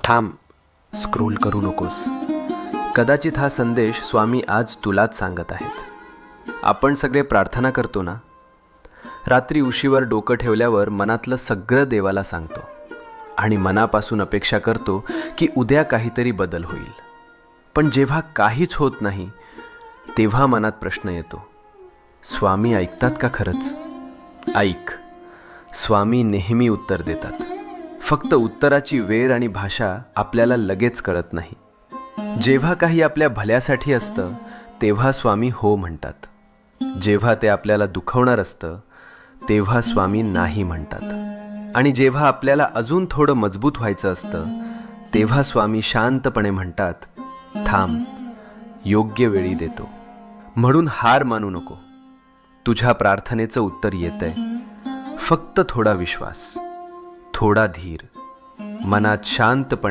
थांब, स्क्रोल करू नकोस. कदाचित हा संदेश स्वामी आज तुलाच सांगत आहेत. आपण सगळे प्रार्थना करतो ना, रात्री उशीवर डोकं ठेवल्यावर मनातलं सगळं देवाला सांगतो आणि मनापासून अपेक्षा करतो की उद्या काहीतरी बदल होईल. पण जेव्हा काहीच होत नाही तेव्हा मनात प्रश्न येतो, स्वामी ऐकतात का खरंच? ऐक, स्वामी नेहमी उत्तर देतात. फक्त उत्तराची वेळ आणि भाषा आपल्याला लगेच कळत नाही. जेव्हा काही आपल्या भल्यासाठी असतं तेव्हा स्वामी हो म्हणतात. जेव्हा ते आपल्याला दुखवणार असतं तेव्हा स्वामी नाही म्हणतात. आणि जेव्हा आपल्याला अजून थोडं मजबूत व्हायचं असतं तेव्हा स्वामी शांतपणे म्हणतात, थांब, योग्य वेळी देतो. म्हणून हार मानू नको. तुझ्या प्रार्थनेचं उत्तर येतंय. फक्त थोडा विश्वास, थोडा धीर, मनात शांतपणे